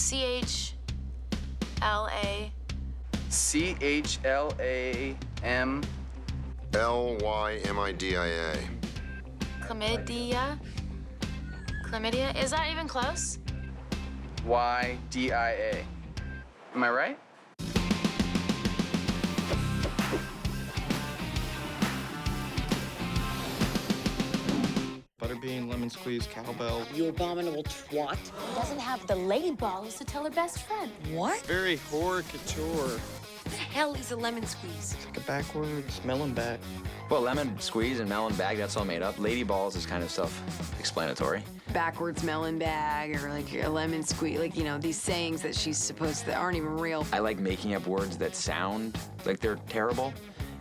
C-H-L-A. C-H-L-A-M. L-Y-M-I-D-I-A. Chlamydia? Chlamydia? Is that even close? Y-D-I-A. Am I right? Butterbean, lemon squeeze, cowbell. You abominable twat. Doesn't have the lady balls to tell her best friend. What? Very horror couture. What the hell is a lemon squeeze? It's like a backwards melon bag. Well, lemon squeeze and melon bag, that's all made up. Lady balls is kind of self-explanatory. Backwards melon bag or like a lemon squeeze, like, you know, these sayings that she's supposed to, that aren't even real. I like making up words that sound like they're terrible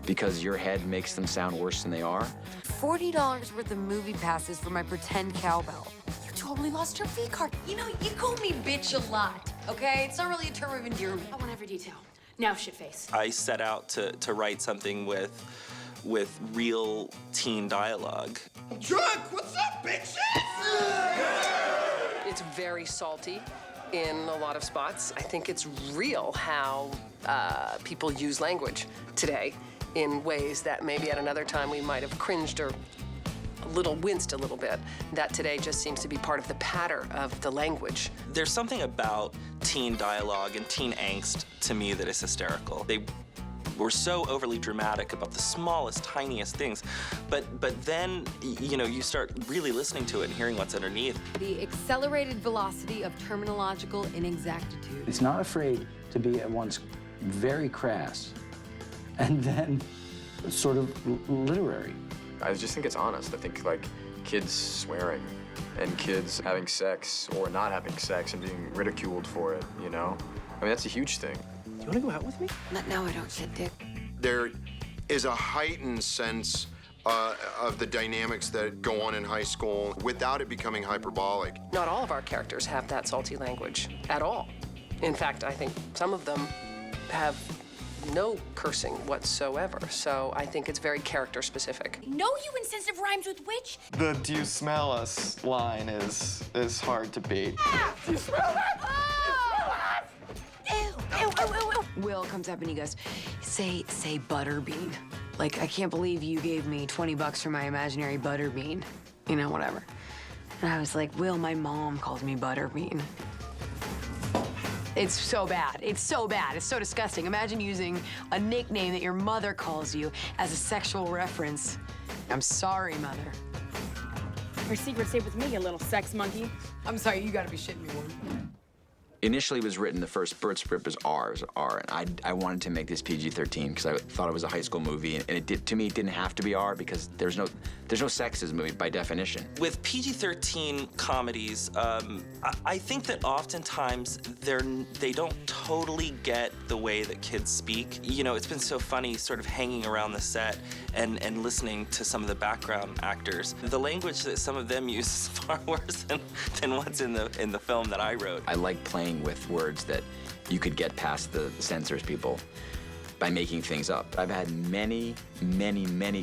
because your head makes them sound worse than they are. $40 worth of movie passes for my pretend cowbell. You totally lost your V-card. You know, you call me bitch a lot, okay? It's not really a term of endearment. I want every detail. Now, shitface. I set out to write something with real teen dialogue. Drunk! What's up, bitches? It's very salty in a lot of spots. I think it's real how people use language today in ways that maybe at another time we might have cringed or winced a little bit. That today just seems to be part of the patter of the language. There's something about teen dialogue and teen angst to me that is hysterical. They were so overly dramatic about the smallest, tiniest things, but then, you know, you start really listening to it and hearing what's underneath. The accelerated velocity of terminological inexactitude. It's not afraid to be at once very crass and then sort of literary. I just think it's honest. I think, like, kids swearing and kids having sex or not having sex and being ridiculed for it, you know? I mean, that's a huge thing. You want to go out with me? No, I don't shit dick. There is a heightened sense of the dynamics that go on in high school without it becoming hyperbolic. Not all of our characters have that salty language at all. In fact, I think some of them have no cursing whatsoever, so I think it's very character specific. No, you insensitive rhymes with witch. The "do you smell us" line is hard to beat. Do you smell that? Ew, ew, ew, ew, ew. Will comes up and he goes, say butterbean. Like, I can't believe you gave me 20 bucks for my imaginary butterbean. You know, whatever. And I was like, Will, my mom calls me butterbean. It's so bad. It's so bad. It's so disgusting. Imagine using a nickname that your mother calls you as a sexual reference. I'm sorry, Mother. Your secret's safe with me, you little sex monkey. I'm sorry, you gotta be shitting me, Warren. Initially, it was written, the first bird script was R, and I wanted to make this PG-13 because I thought it was a high school movie, and it did, to me, it didn't have to be R because there's no sex in this movie by definition. With PG-13 comedies, I think that oftentimes they don't totally get the way that kids speak. You know, it's been so funny sort of hanging around the set and listening to some of the background actors. The language that some of them use is far worse than what's in the film that I wrote. I like playing with words that you could get past the censors people by making things up. I've had many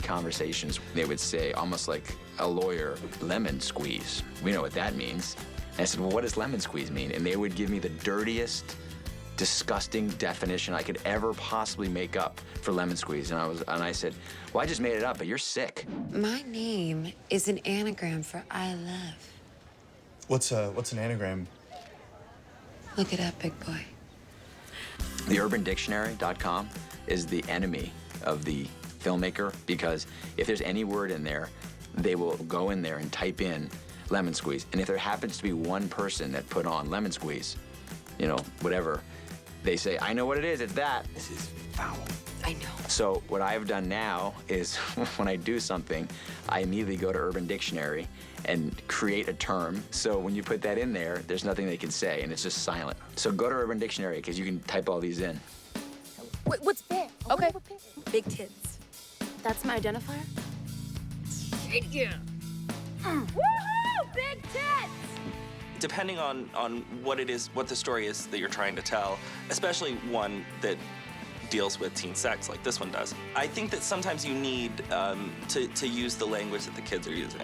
conversations. They would say, almost like a lawyer, lemon squeeze. We know what that means. And I said, well, what does lemon squeeze mean? And they would give me the dirtiest, disgusting definition I could ever possibly make up for lemon squeeze. And I said, well, I just made it up, but you're sick. My name is an anagram for I love. What's an anagram? Look it up, big boy. The UrbanDictionary.com is the enemy of the filmmaker because if there's any word in there, they will go in there and type in lemon squeeze. And if there happens to be one person that put on lemon squeeze, you know, whatever, they say, I know what it is, it's that. This is foul. I know. So what I've done now is when I do something, I immediately go to Urban Dictionary and create a term. So when you put that in there, there's nothing they can say, and it's just silent. So go to Urban Dictionary, because you can type all these in. What's big? Okay. Big tits. That's my identifier? Yeah. Woohoo! Big tits! Depending on what it is, what the story is that you're trying to tell, especially one that deals with teen sex like this one does, I think that sometimes you need to use the language that the kids are using.